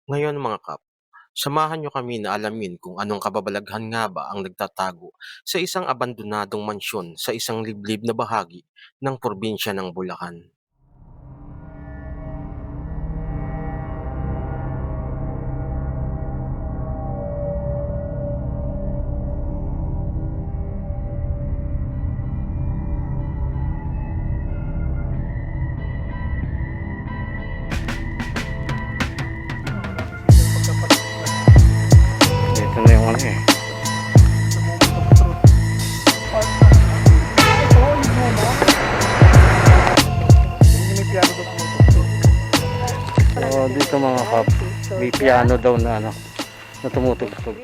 Ngayon mga kap, samahan niyo kami na alamin kung anong kababalaghan nga ba ang nagtatago sa isang abandonadong mansyon sa isang liblib na bahagi ng probinsya ng Bulacan. Dito na yung ano eh. So dito mga kap, may piano daw na ano, na tumutugtog.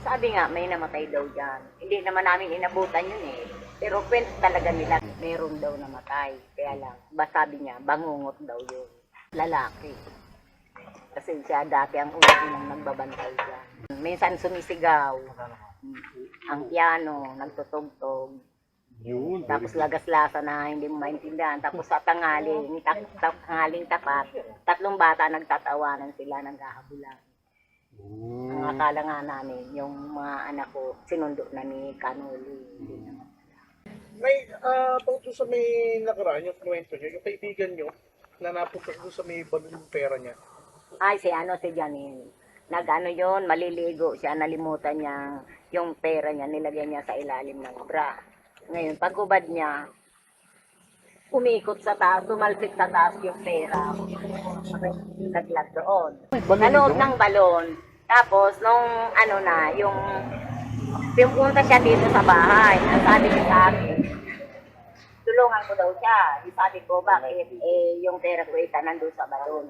Sabi nga, may namatay daw dyan. Hindi naman namin inabutan yun eh. Pero kwento talaga nila, meron daw namatay. Kaya lang, sabi niya, bangungot daw yun. Lalaki. Kasi siya dati ang unang nagbabantay dyan. Minsan sumisigaw. Ang piano, nagtutugtog. Tapos lagas-lasa na hindi mo maintindihan. Tapos sa tangaling tapat, tatlong bata nagtatawanan sila, naghahabulan. Ang akala nga namin, yung mga anak ko, sinundo na ni Canoli. Hindi naman. May tungkol sa may nakaraan yung kwento niyo, yung kaibigan niyo na napunta doon sa may balon yung pera niya. Ay, si Janine. Nag-ano yun, maliligo siya, nalimutan niya yung pera niya, nilagyan niya sa ilalim ng bra. Ngayon, pagubad niya, umikot sa taas, tumalsik sa taas yung pera. Naglag doon. Sa loob ng balon. Tapos, nung ano na, yung pumunta siya dito sa bahay, ang sabi niya sa akin, tulungan ko daw siya. Sabi ko, bakit? Yung pera ko nandun sa balon.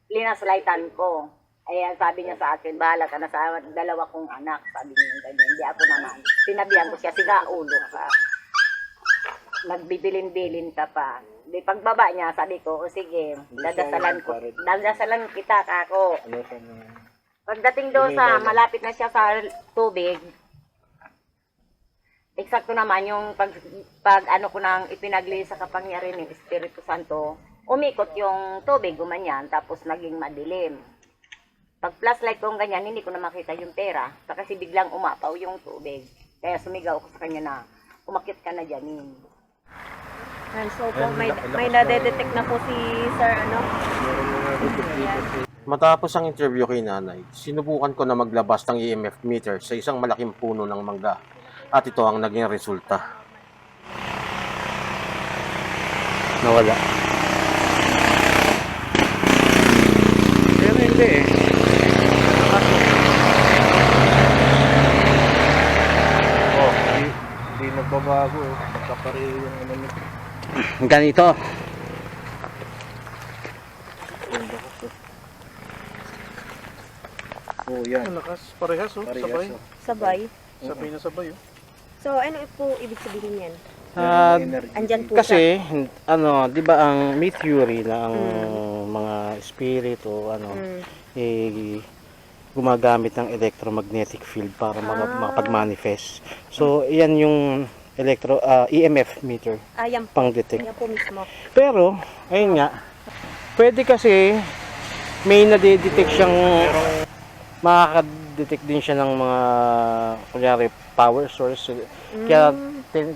Linaslightan ko. Ayan, sabi niya sa akin, bahala ka na sa dalawa kong anak. Sabi niya ganyan, hindi ako naman. Sinabihan ko siya, siga ulo ka. Nagbibilin-bilin ka pa. Di pagbaba niya, sabi ko, o sige, dadasalan kita kako. Pagdating doon sa, malapit na siya sa tubig, eksakto naman yung pag ano ko nang ipinagli sa kapangyarihan ng Espiritu Santo, umikot yung tubig, gumanyan, tapos naging madilim. Pag flashlight kong ganyan, hindi ko na makita yung pera, kasi biglang umapaw yung tubig. Kaya sumigaw ko sa kanya na, umakyat ka na dyan. So po, may nadedetect na po si Sir ano? Matapos ang interview kay nanay, sinubukan ko na maglabas ng EMF meter sa isang malaking puno ng mangga at ito ang naging resulta. Nawala. Pero hindi eh. Oh, hindi nagbabago eh. Kapareho yung ano nito. Ganito. Oh, yan. Lakas, parehas oh, sabay. Sabay. Sabay na sabay oh. So ano po ibig sabihin yan? Ah, Andyan po kasi ano, 'di ba ang may theory na ang mga spirito ano eh gumagamit ng electromagnetic field para makapag-manifest. So, iyan yung EMF meter Ayan po. pang-detect. Ayan po mismo. Pero, ayun nga, pwede kasi may nadidetect siyang makaka-detect din siya ng mga kunyari power source.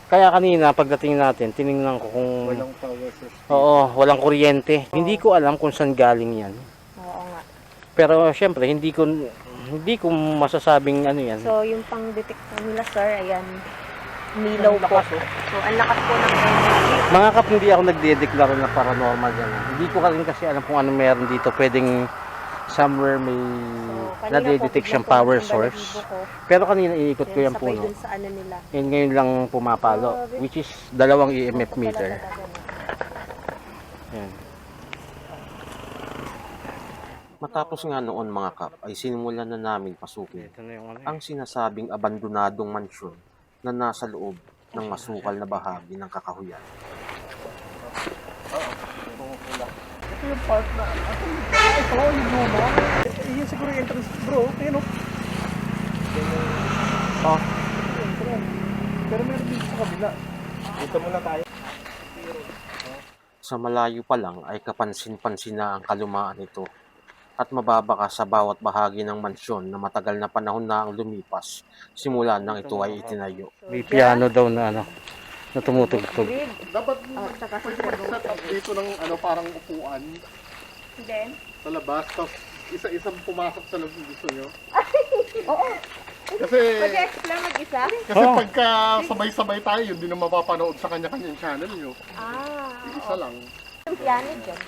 Kaya kanina pagdating natin, tiningnan ko kung Walang power source. walang kuryente. Hindi ko alam kung saan galing 'yan. Oo nga. Pero syempre hindi ko masasabing ano 'yan. So yung pang-detect po nila Sir, ayan. Milaw po. So ang lakas po ng energy. Mga kap, hindi ako nagdedeklara na paranormal yan. Hindi ko rin kasi alam kung ano meron dito. Pwedeng somewhere may Kanina nadedetect po, siyang bigla po power yung source. balahibo ko. Pero kanina iikot ko Yan, yung sabay puno. dun sa ano nila. And ngayon lang pumapalo. Which is dalawang EMF meter. Yan. Matapos nga noon mga kap ay sinimulan na namin pasukin Ito na yung ano. ang sinasabing abandonadong mansyon na nasa loob ng masukal na bahagi ng kakahuyan. Ito yung part na, ito yung luma. Iyan siguro yung entrance bro, ayun oh. Oh, Pero meron dito sa kabila. Dito muna tayo. Sa malayo pa lang ay kapansin-pansin na ang kalumaan nito at mababa ka sa bawat bahagi ng mansyon na matagal na panahon na ang lumipas simula nang ito ay itinayo. May piano daw na ano, na tumutugtog. Dapat Tsaka sa pwede mag-set up dito ng ano, parang upuan Then, sa labas, tapos isa-isang pumasok sa loob kung gusto nyo. oo. Kasi, Mag-explore mag-isa? kasi Oo. pagka sabay-sabay tayo, yun din ang mapapanood sa kanya-kanyang channel nyo. Isa lang. Yung piano dyan.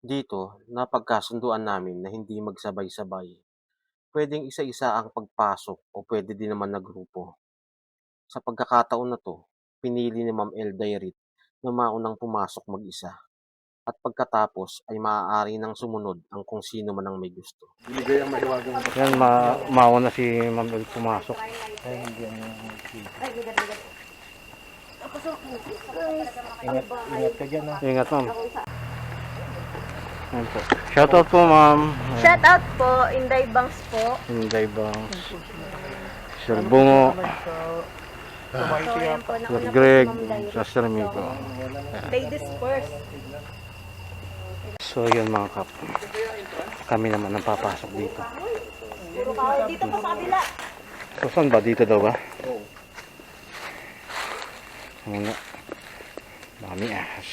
Dito, napagkasunduan namin na hindi magsabay-sabay. Pwedeng isa-isa ang pagpasok o pwede din naman na grupo. Sa pagkakataon na to, pinili ni Ma'am Elda Yarit na maunang pumasok mag-isa. At pagkatapos ay maaari nang sumunod ang kung sino man ang may gusto. Binigay ang mahiwagang Yan, mauna si Ma'am El pumasok. Ay, hindi ano. Ingat ka dyan, ha? Ingat, ma'am. Ayan po. Shoutout po, ma'am. Shout out po, Inday Bangs po. Hinday Bangs. Sir Bungo. So, ayan po, Sir nauna po Greg. si Ma'am Dairy. Sir Sir Miko. Ladies first. So, yun mga kap. Kami naman ang papasok dito. Dito po sa kabila. So, saan ba? Dito daw ba? Oo. Muna. Dami ahas.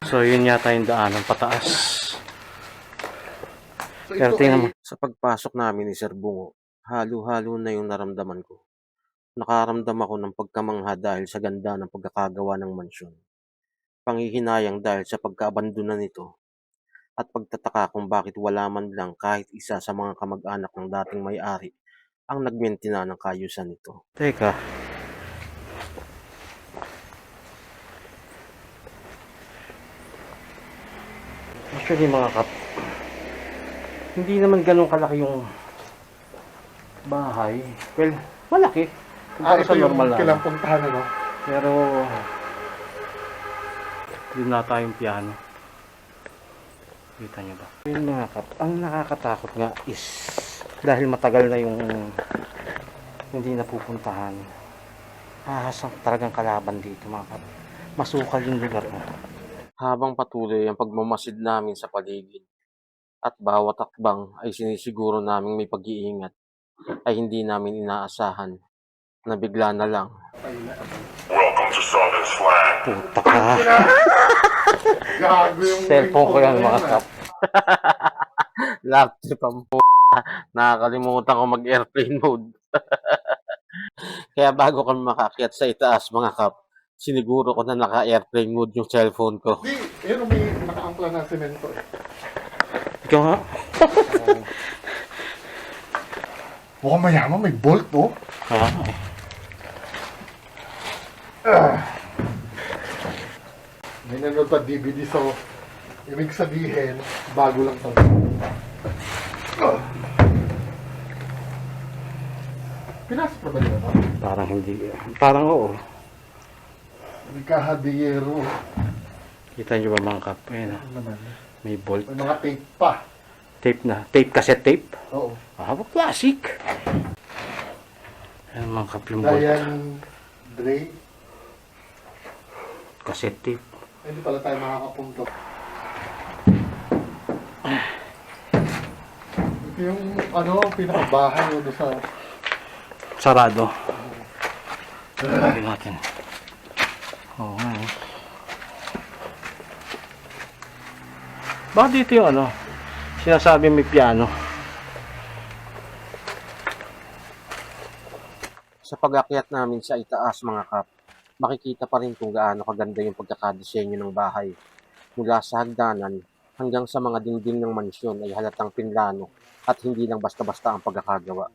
So, yun yata yung daanan pataas. So, Pero tingnan mo. Sa pagpasok namin ni Sir Bungo, halo-halo na yung naramdaman ko. Nakaramdam ako ng pagkamangha dahil sa ganda ng pagkakagawa ng mansyon. Panghihinayang dahil sa pagkaabandona nito. At pagtataka kung bakit wala man lang kahit isa sa mga kamag-anak ng dating may-ari ang nagmentina ng kayusan nito. Teka. Actually mga kap, hindi naman ganun kalaki yung bahay. Well, malaki. Kumpara ito sa yung normal na. kailang puntahan, ano? Pero, yun na tayong piano. Kita nyo ba? Yung mga kap, ang nakakatakot nga is, dahil matagal na yung hindi napupuntahan, ahas ang talagang kalaban dito mga kap. Masukal yung lugar mo. Habang patuloy ang pagmamasid namin sa paligid at bawat akbang ay sinisiguro naming may pag-iingat ay hindi namin inaasahan na bigla na lang Puta ka. Gago yung Cellphone ko yan mga kap. laptop ang nakakalimutan ko mag-airplane mode. Kaya bago kami makakyat sa itaas mga kap, siniguro ko na naka-airplane mode yung cellphone ko. Di, yun may nakaangkla na semento. Ikaw nga. Mukhang mayaman, may bolt, oh. Ha? May nanood pa DVD, so ibig sabihin, bago lang to. Pinasok na ba nila to? Parang hindi. Parang oo. May kahadiyero. Kita nyo ba mga kap? Ayan, Ano naman? may bolt. May mga tape pa. Tape na. Tape, cassette tape. Oo. Ah, classic. Ayan mga kap yung bolt. Diane Dre. Cassette tape. Hindi pala tayo makakapunto. Ito yung ano, pinakabahay mo doon sa... Sarado. Lagyan natin. Oo nga eh. Bakit dito yung ano? Sinasabi may piano. Sa pag-akyat namin sa itaas mga kap, makikita pa rin kung gaano kaganda yung pagkakadisenyo ng bahay. Mula sa hagdanan hanggang sa mga dingding ng mansyon ay halatang pinlano at hindi lang basta-basta ang pagkakagawa.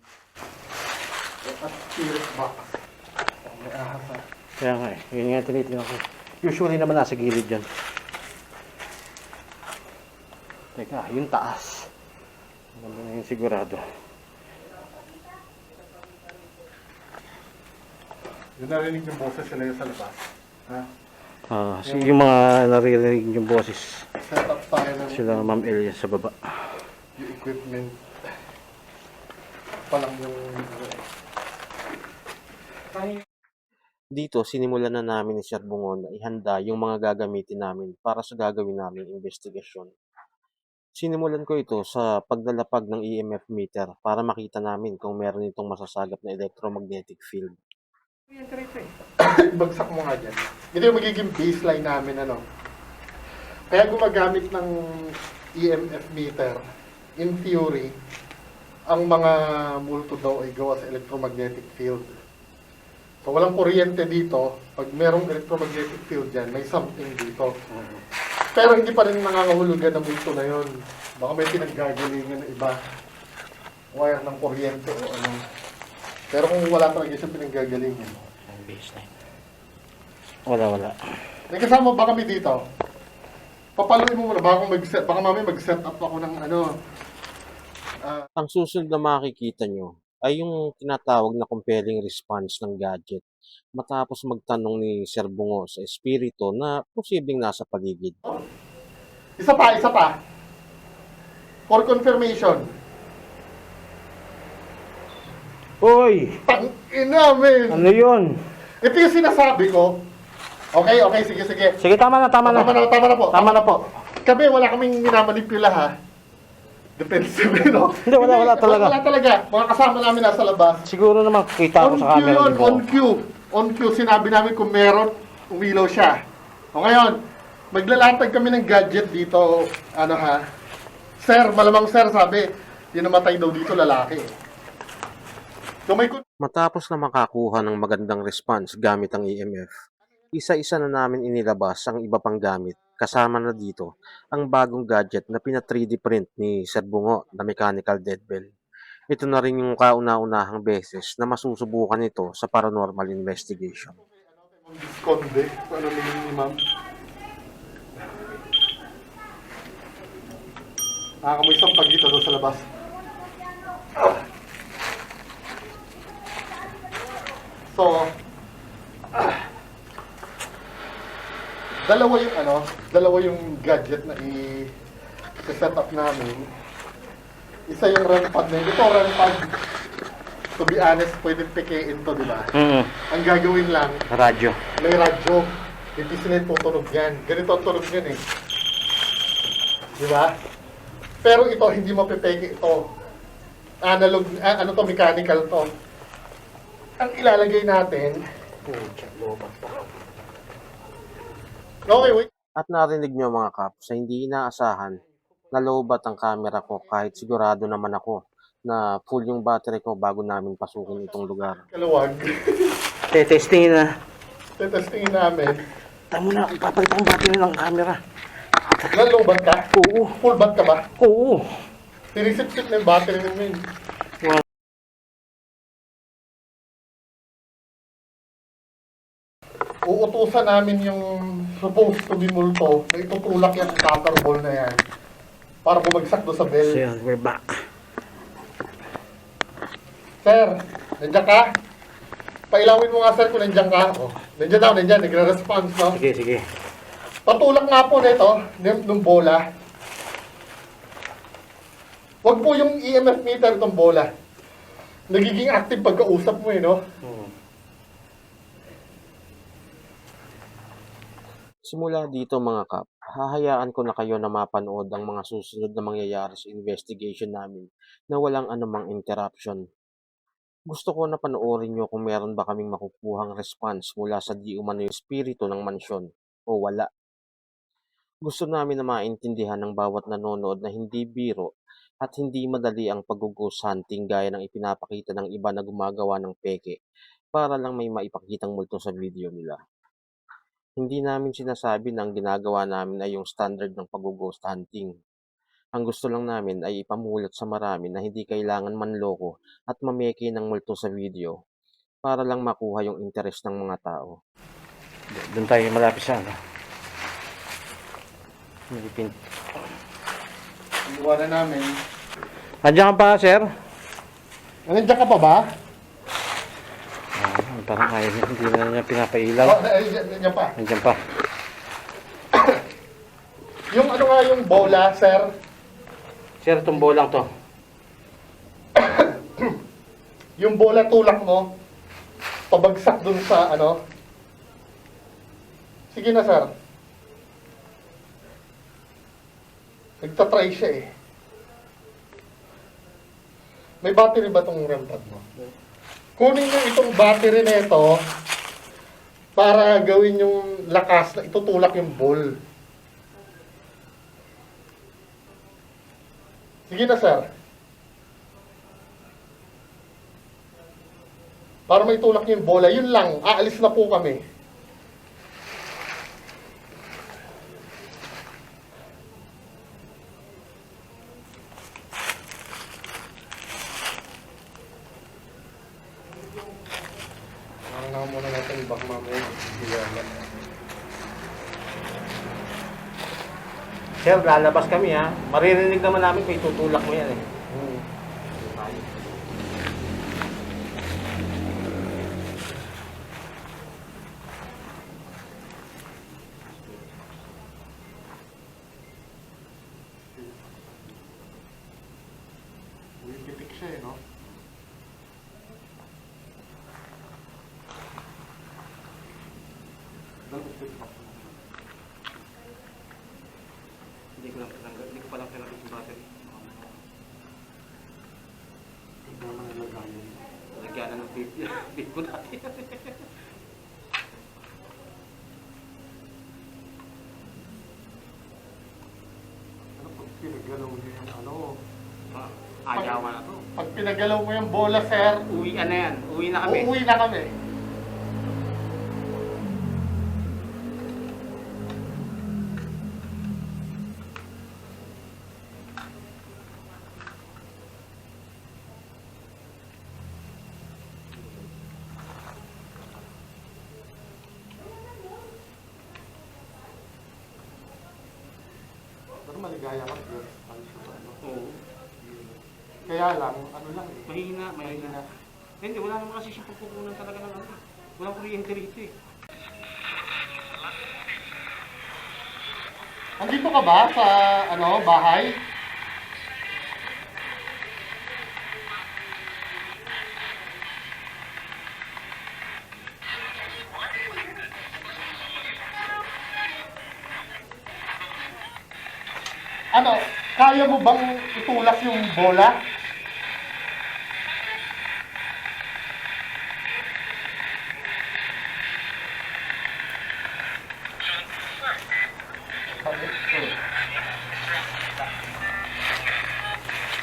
At Spirit Box. May ahas ha. Kaya nga eh. Yun nga tinitingnan ko. Usually naman nasa gilid yan. Teka, yung taas. Ganda na yung sigurado. Yung narinig yung boses sila yung sa labas. Ha? Yung mga naririnig yung boses. Set up tayo ng Sila Ma'am Elia sa baba. yung equipment. Pa lang yung... Dito sinimulan na namin ni Sir Bungo na ihanda yung mga gagamitin namin para sa gagawin naming investigasyon. Sinimulan ko ito sa paglalapag ng EMF meter para makita namin kung meron itong masasagap na electromagnetic field. Bagsak mo nga dyan. Ito yung magiging baseline namin, ano. Kaya gumagamit ng EMF meter, in theory, ang mga multo daw ay gawa sa electromagnetic field. So, walang kuryente dito. Pag merong electromagnetic field dyan, may something dito. Pero hindi pa rin nangangahulugan ng multo na yon. Baka may pinaggagalingan na iba. Wire ng kuryente o ano. Pero kung wala talaga siyang pinaggagalingan. Ang baseline. Wala. May kasama ba kami dito? Papaluin mo muna. Baka mamaya mag-set up ako ng ano. Ang susunod na makikita nyo ay yung tinatawag na compelling response ng gadget matapos magtanong ni Sir Bungo sa espiritu na posibleng nasa paligid. Isa pa. For confirmation. Hoy! Tangina, men! Ano yun? Ito yung sinasabi ko. Okay, sige. Sige, tama na. Tama na po. Tama na po. Kami, wala kaming minamanipula, ha? Defensive, no? Hindi, wala talaga. Wala talaga. Mga kasama namin nasa labas. Siguro naman kita ko sa camera ni Bungo. On cue, sinabi namin kung meron, umilaw siya. O ngayon, maglalatag kami ng gadget dito, ano ha? Sir, malamang sir, sabi, yung namatay daw dito lalaki. So may Matapos na makakuha ng magandang response gamit ang EMF, isa-isa na namin inilabas ang iba pang gamit. Kasama na dito ang bagong gadget na pina-3D print ni Sir Bungo na mechanical deadbell. Ito na rin yung kauna-unahang beses na masusubukan ito sa paranormal investigation. Disconde, ano ni ma'am? Nakakamoy isang pag dito sa labas. So, dalawa yung gadget na i-set up namin. Isa yung REM pad na yun. Ito REM pad. To be honest, pwede pekein to, di ba? Ang gagawin lang, Radyo. may radyo. Hindi sila yung tutunog yan. Ganito ang tunog yan eh. Di ba? Pero ito, hindi mapipeke ito. Analog, mechanical to. Ang ilalagay natin, okay, wait. At narinig nyo mga kap, sa hindi inaasahan, nalobat ang camera ko kahit sigurado naman ako na full yung battery ko bago namin pasukin itong lugar. Kaluwag. Testingin na. Tetestingin namin. Tama na, ipapalit akong battery ng camera. Nalobat ka? Oo. Full bat ka ba? Oo. Sinisip-sip na yung battery namin. Uutusan namin yung supposed to be multo na itutulak yung copper ball na yan para bumagsak doon sa bell. So yan, we're back. Sir, nandiyan ka? Pailawin mo nga sir kung nandiyan ka. Oh, nandiyan, nagre-response, no? Sige. Patulak nga po nito, nung bola. Wag po yung EMF meter itong bola. Nagiging active pagkausap mo no? Simula dito mga kap, hahayaan ko na kayo na mapanood ang mga susunod na mangyayari sa investigation namin na walang anumang interruption. Gusto ko na panoorin nyo kung meron ba kaming makukuhang response mula sa di umano yung espiritu ng mansyon o wala. Gusto namin na maintindihan ng bawat nanonood na hindi biro at hindi madali ang pag-ghost hunting gaya ng ipinapakita ng iba na gumagawa ng peke para lang may maipakitang multo sa video nila. Hindi namin sinasabi na ang ginagawa namin ay yung standard ng pag-ghost hunting. Ang gusto lang namin ay ipamulat sa marami na hindi kailangan manloko at mameke ng multo sa video para lang makuha yung interest ng mga tao. Doon tayo malapit sa ano. Iwanan namin. Andiyan ka pa, sir? Nandiyan ka pa ba? Parang ayaw niya, hindi na niya pinapailaw. Oh, nandiyan pa. Andiyan pa. Yung ano nga yung bola, sir? Sir, itong bolang to. Yung bola tulak mo, pabagsak dun sa Sige na, sir. Nagtatry siya eh. May battery ba itong REM pad mo? Kunin nyo itong battery na ito para gawin yung lakas na itutulak yung ball. Sige na, sir. Para maitulak yung bola, yun lang. Aalis na po kami. Ang muna natin baka mamaya. Sir, lalabas kami ha. Maririnig naman namin kung itutulak mo yan eh. Pitik siya eh, no? Hindi ko palang pinagod yung battery. Hindi naman nalagayan. Lagyan na ng bit ko natin. Ano pag pinagalaw niyo yung ano? Ayawan na to. Pag pinagalaw mo yung bola, sir, Uwian na yan. Uwi na kami. uuwi na kami. Pero maligaya ka, sir. Oo. Kaya lang, ano lang eh. Mahina. Hindi, wala naman kasi siya pagkukunan talaga ng ano. Walang kuryente rito eh. Andito ka ba sa ano bahay? Ano, kaya mo bang itulak yung bola?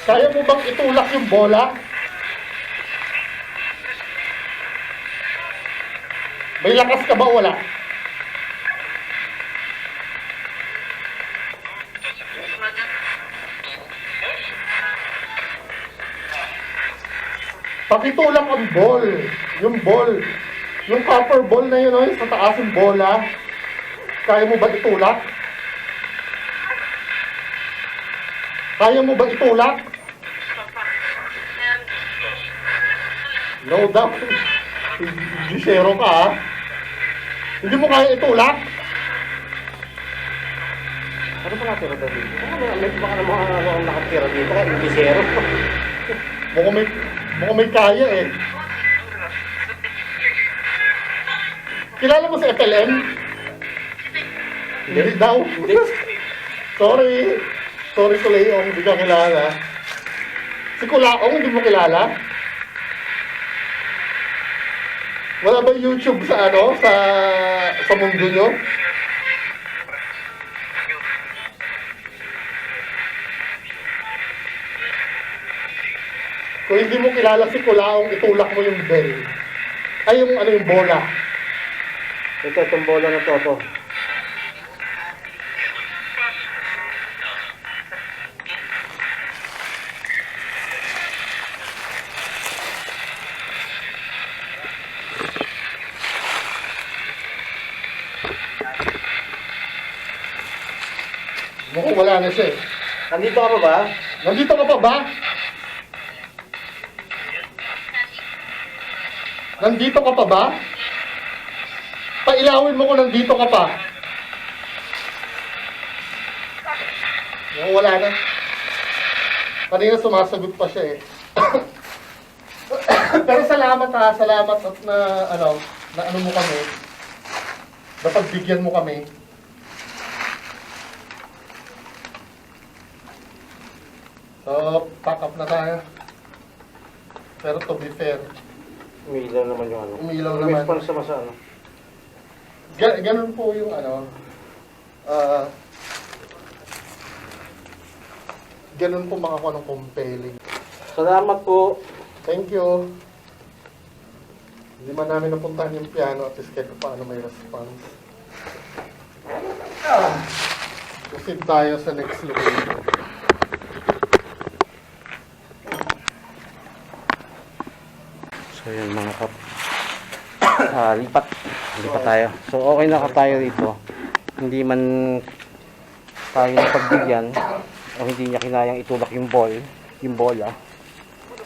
Kaya mo bang itulak yung bola? May lakas ka ba o wala? Pakitulak ang ball. Yung ball. Yung copper ball na yun, sa taas yung bola. Kaya mo ba itulak? Kaya mo ba itulak? No doubt. Gisero ka, ha? Hindi mo kaya itulak? Ano pa natira daw dito? Baka na mga ang nakatira dito kaya hindi zero. Mukhang may kaya eh. Kilala mo si FLM? Hindi daw. Hindi. Sorry. Sorry Kulayong, hindi ka kilala. Si Kulaong, hindi mo kilala? Wala ba YouTube sa ano? Sa mundo nyo? Kung hindi mo kilala si Kulaong, itulak mo yung bell. Ay, yung ano yung bola. Itong bola na to. Mukhang wala na siya eh. Nandito ka pa ba? Nandito ka pa ba? Nandito ka pa ba? Pailawin mo kung nandito ka pa. Mukhang wala na. Kanina sumasagot pa siya eh. Pero salamat ha, salamat at na ano mo kami. dapat bigyan mo kami. So, pack up na tayo. Pero to be fair, Umilaw naman yung ano. Umilaw naman. Response naman sa ano. Ganun po yung ano, ganun po makakuha ng compelling. Salamat po. Thank you. Hindi man namin napuntahan yung piano at least kahit paano may response. Proceed tayo sa next location. So yun mga kap. Lipat. Lipat tayo. So okay na ka tayo dito. Hindi man tayo napagbigyan o hindi niya kinayang itulak yung bola.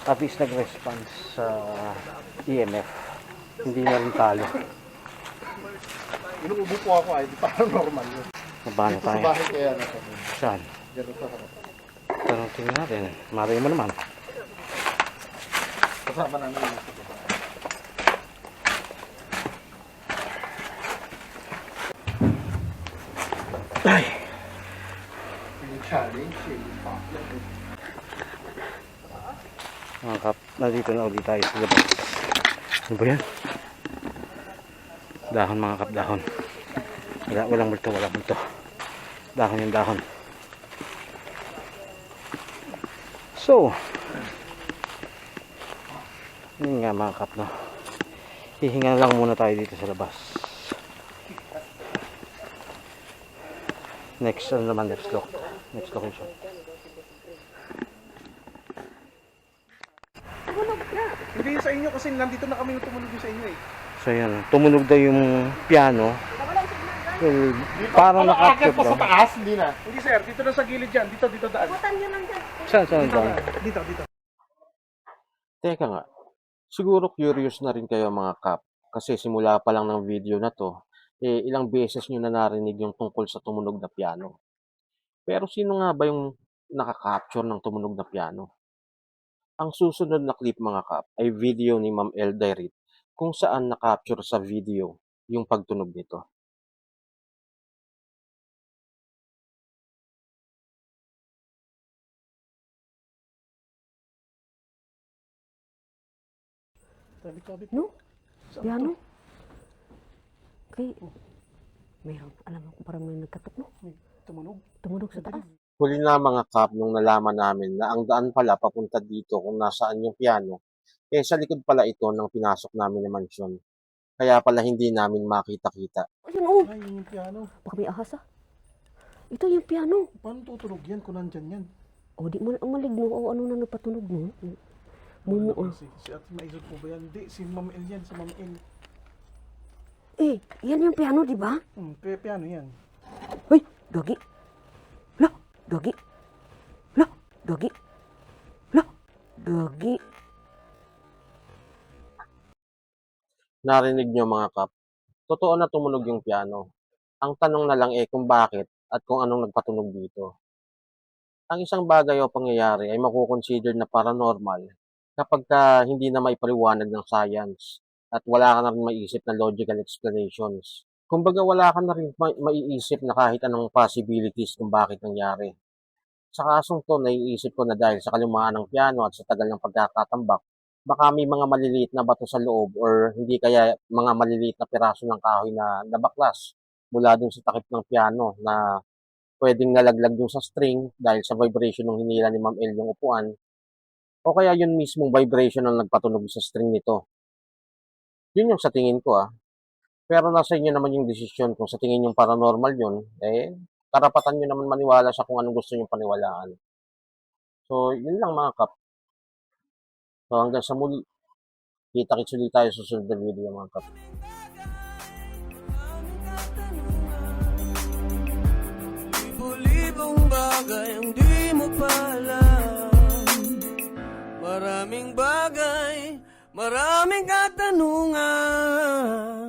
At least nag-response sa EMF. Hindi na rin talo. Inuubo po ako ay di parang normal yun. Nabana Dito sa tayo. bahay kaya na kami. Saan? Ganun sa harap. Tanong tingnan natin. Maray mo naman. Kasama namin yung sa bahay. Ay. Yung challenge eh. Mga kap, nandito na ulit tayo sa labas. Ano ba yan? Dahon mga kap, dahon. Walang multo, walang multo. Dahon yung dahon. So, yun nga mga kap, no? Hihinga lang muna tayo dito sa labas. Next, ano naman, next location. Hindi yun sa inyo kasi nandito na kami tumunog sa inyo eh. So yun, tumunog daw yung piano. Well, parang Akit nakakit pa sa daw. taas, hindi na. Hindi sir, dito na sa gilid dyan. Dito daan. Saan daw? Dito. Teka nga, siguro curious na rin kayo mga kap, kasi simula pa lang ng video na to, ilang beses nyo na narinig yung tungkol sa tumunog na piano. Pero sino nga ba yung nakaka-capture ng tumunog na piano? Ang susunod na clip mga kap ay video ni Ma'am Elda Rit kung saan na-capture sa video yung pagtunog nito. No? Piano? Okay. Mayroon. Alam mo kung parang may nagkatok, no? Tumunog. Tumunog sa taas. Huli na mga kap nung nalaman namin na ang daan pala papunta dito kung nasaan yung piano, sa likod pala ito ng pinasok namin na mansyon. Kaya pala hindi namin makita-kita. Ayun, oh. Ay, yun yung piano. Baka may ahas, ah. Ito yung piano. Paano tutunog yan kung nandyan yan? O, di mo ang maligno. O, ano na nagpatunog mo? Mumu, ah. Si Ate Maisog po ba yan? Hindi, si Ma'am El yan. Si Ma'am El. Eh, yan yung piano, di ba? Piano yan. Hoy, doggy. Lo, doggy. Lo, doggy. Lo, doggy. Narinig nyo mga kap, totoo na tumunog yung piano. Ang tanong na lang kung bakit at kung anong nagpatunog dito. Ang isang bagay o pangyayari ay makukonsider na paranormal kapag hindi na may paliwanag ng science at wala ka na rin maiisip na logical explanations. Kumbaga wala ka na rin maiisip na kahit anong possibilities kung bakit nangyari. Sa kasong to, naiisip ko na dahil sa kalumaan ng piano at sa tagal ng pagkakatambak, baka may mga maliliit na bato sa loob or hindi kaya mga maliliit na piraso ng kahoy na nabaklas mula dun sa takip ng piano na pwedeng nalaglag dun sa string dahil sa vibration ng hinila ni Ma'am El yung upuan o kaya yun mismong vibration ang nagpatunog sa string nito. Yun yung sa tingin ko Pero nasa inyo naman yung desisyon kung sa tingin yung paranormal yun, karapatan nyo naman maniwala sa kung anong gusto nyo paniwalaan. So, yun lang mga kap. So, hanggang sa muli, kita-kits ulit tayo sa susunod na video mga kap. Libo-libong bagay ang di mo pa alam. Maraming bagay, maraming katanungan.